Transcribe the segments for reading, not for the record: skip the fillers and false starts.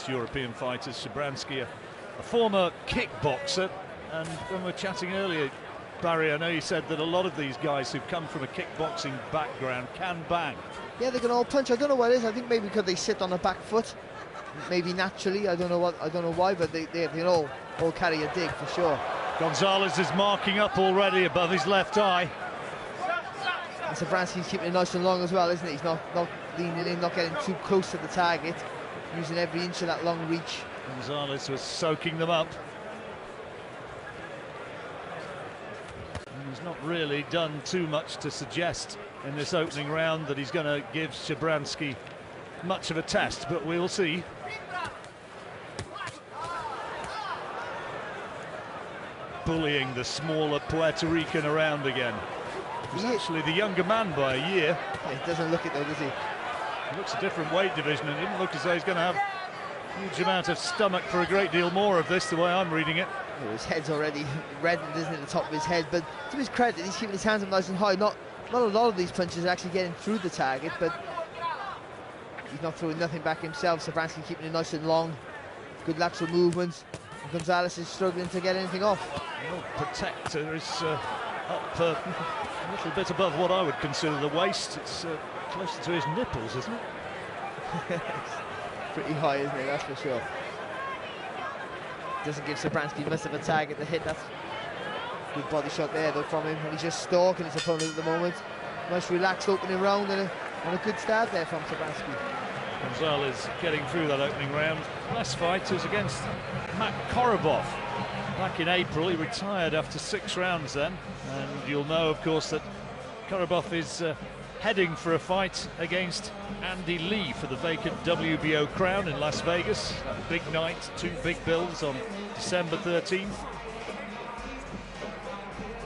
against European fighters. Shabransky, a former kickboxer, and when we were chatting earlier, Barry, I know you said that a lot of these guys who've come from a kickboxing background can bang. Yeah, they can all punch. I don't know what it is. I think maybe because they sit on the back foot, maybe naturally. I don't know why, but they can all carry a dig for sure. Gonzalez is marking up already above his left eye. And Shabransky's keeping it nice and long as well, isn't he? He's not leaning in, not getting too close to the target, using every inch of that long reach. Gonzalez was soaking them up. He's not really done too much to suggest in this opening round that he's going to give Shabransky much of a test, but we'll see. Bullying the smaller Puerto Rican around again. He's actually the younger man by a year. He doesn't look it though, does he? He looks a different weight division, and it didn't look as though he's going to have a huge amount of stomach for a great deal more of this, the way I'm reading it. Well, his head's already reddened, isn't it, at the top of his head, but to his credit, he's keeping his hands up nice and high. Not a lot of these punches are actually getting through the target, but he's not throwing nothing back himself. Shabransky keeping it nice and long, good lateral movements. And Gonzalez is struggling to get anything off. The protector is up a little bit above what I would consider the waist. It's closer to his nipples, isn't it? It's pretty high, isn't it? That's for sure. Doesn't give Shabransky much of a target to hit. That's good body shot there though from him, and he's just stalking his opponent at the moment. Nice relaxed opening round and a good start there from Shabransky. Gonzalez getting through that opening round. Last fight was against Matt Korobov back in April. He retired after 6 rounds then, and you'll know of course that Korobov is heading for a fight against Andy Lee for the vacant WBO crown in Las Vegas. A big night, 2 big bills on December 13th.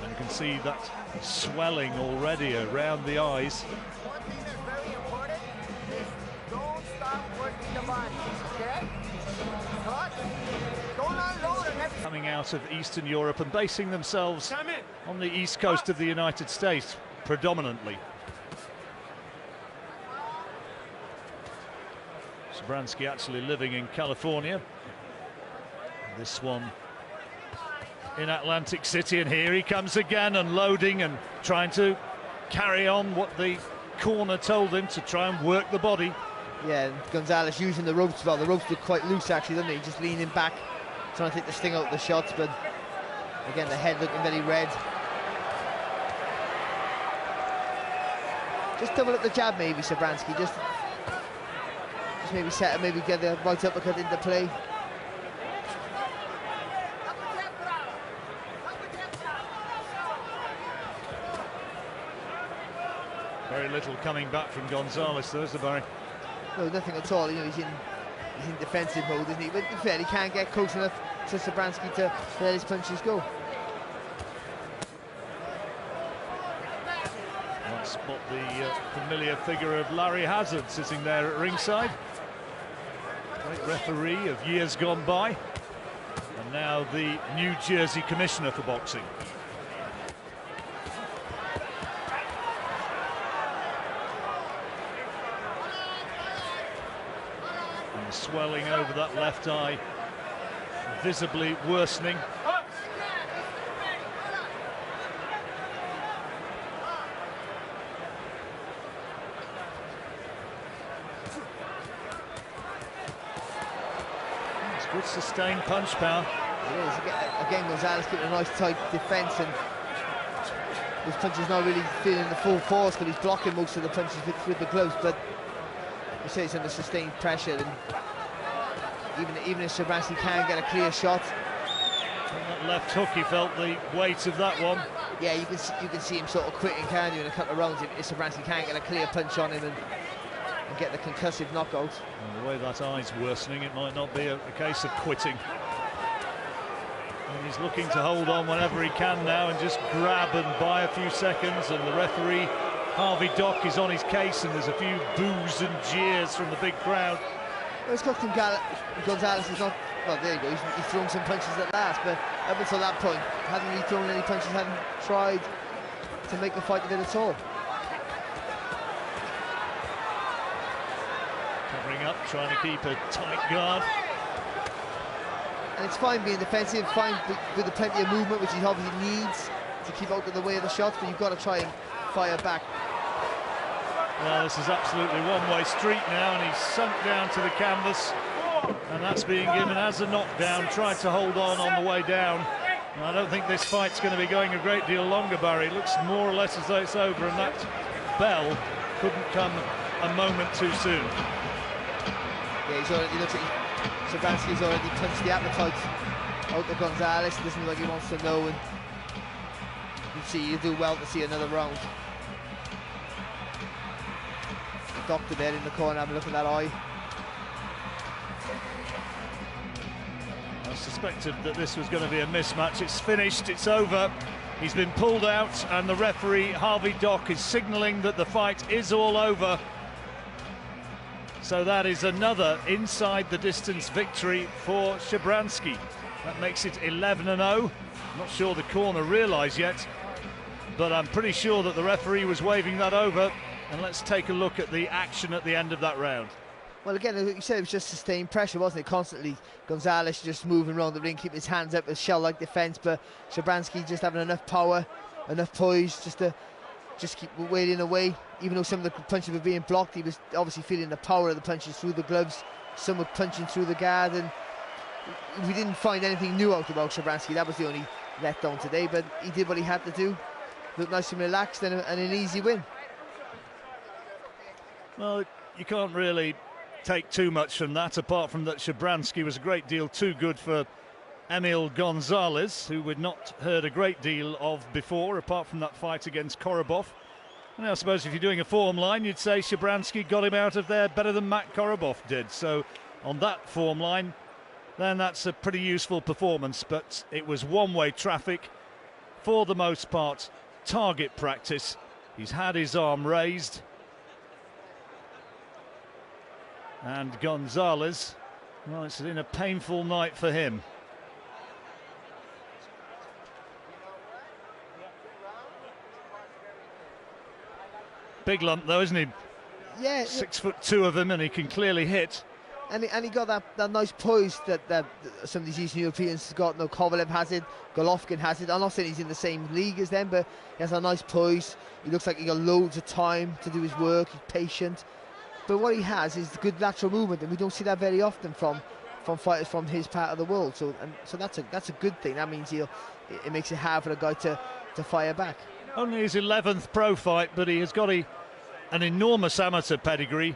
And you can see that swelling already around the eyes. One thing that's very important is don't stop working the body, okay? Cut, don't unload and everything. Coming out of Eastern Europe and basing themselves on the east coast of the United States predominantly. Shabransky actually living in California. This one in Atlantic City, and here he comes again, unloading and trying to carry on what the corner told him to try and work the body. Yeah, and Gonzalez using the ropes well. The ropes look quite loose actually, don't they? Just leaning back, trying to take the sting out of the shots, but again the head looking very red. Just double up the jab maybe, Shabransky, just maybe set it, maybe get the right uppercut into play. Very little coming back from Gonzalez, though, isn't there, Barry? No, nothing at all. You know, he's in defensive mode, isn't he? But in fair, he can't get close enough to Shabransky to let his punches go. Might spot the familiar figure of Larry Hazard sitting there at ringside. Great referee of years gone by, and now the New Jersey commissioner for boxing. And the swelling over that left eye visibly worsening. Good sustained punch power. It is. Again, Gonzalez keeping a nice tight defence, and his punches not really feeling the full force because he's blocking most of the punches with the gloves. But you say it's under sustained pressure, and even if Shabransky can get a clear shot. And that left hook, he felt the weight of that one. Yeah, you can see him sort of quitting, can't you, in a couple of rounds if Shabransky can't get a clear punch on him and get the concussive knockout. And the way that eye's worsening, it might not be a case of quitting. And he's looking to hold on whenever he can now and just grab and buy a few seconds, and the referee, Harvey Dock, is on his case, and there's a few boos and jeers from the big crowd. Well, it's got Gonzalez is not, well, there you go, he's thrown some punches at last, but up until that point, hadn't really thrown any punches, hadn't tried to make the fight a bit at all. Covering up, trying to keep a tight guard. And it's fine being defensive, fine with the plenty of movement, which he obviously needs to keep out of the way of the shots, but you've got to try and fire back. Well, this is absolutely one-way street now, and he's sunk down to the canvas, and that's being given as a knockdown. Tried to hold on the way down. And I don't think this fight's going to be going a great deal longer, Barry. It looks more or less as though it's over, and that bell couldn't come a moment too soon. Yeah, he's already, looks like Shabransky's already punched the appetite out of Gonzalez. Doesn't look like he wants to know, and you do well to see another round. The doctor there in the corner having a look at that eye. I suspected that this was going to be a mismatch. It's finished, it's over. He's been pulled out, and the referee, Harvey Dock, is signalling that the fight is all over. So that is another inside the distance victory for Shabransky. That makes it 11-0. Not sure the corner realised yet, but I'm pretty sure that the referee was waving that over. And let's take a look at the action at the end of that round. Well, again, you said it was just sustained pressure, wasn't it? Constantly, Gonzalez just moving around the ring, keeping his hands up, a shell-like defence, but Shabransky just having enough power, enough poise, just to keep wading away. Even though some of the punches were being blocked, he was obviously feeling the power of the punches through the gloves. Some were punching through the guard, and we didn't find anything new out about Shabransky. That was the only letdown today, but he did what he had to do. Looked nice and relaxed, and an easy win. Well, you can't really take too much from that, apart from that Shabransky was a great deal too good for Emil Gonzalez, who we'd not heard a great deal of before, apart from that fight against Korobov. And I suppose if you're doing a form line, you'd say Shabransky got him out of there better than Matt Korobov did. So on that form line, then that's a pretty useful performance. But it was one-way traffic for the most part, target practice. He's had his arm raised. And Gonzalez, well, it's been a painful night for him. Big lump though, isn't he? Yeah. 6'2" of him, and he can clearly hit. And he got that nice poise that some of these Eastern Europeans have got. No, Kovalev has it, Golovkin has it. I'm not saying he's in the same league as them, but he has a nice poise. He looks like he got loads of time to do his work. He's patient. But what he has is good lateral movement, and we don't see that very often from fighters from his part of the world. So that's a good thing. That means it makes it hard for a guy to fire back. Only his 11th pro fight, but he has got an enormous amateur pedigree.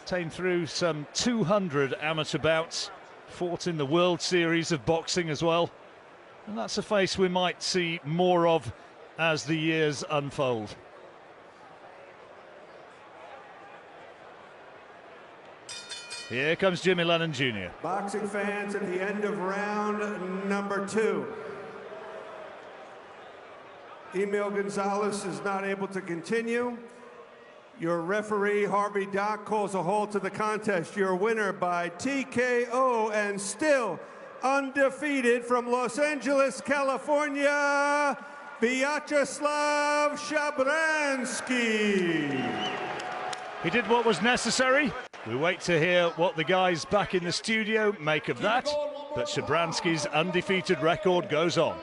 Came through some 200 amateur bouts, fought in the World Series of boxing as well. And that's a face we might see more of as the years unfold. Here comes Jimmy Lennon Jr. Boxing fans, at the end of round number 2. Emil Gonzalez is not able to continue. Your referee, Harvey Dock, calls a halt to the contest. Your winner by TKO and still undefeated from Los Angeles, California, Vyacheslav Shabransky. He did what was necessary. We wait to hear what the guys back in the studio make of that, but Shabransky's undefeated record goes on.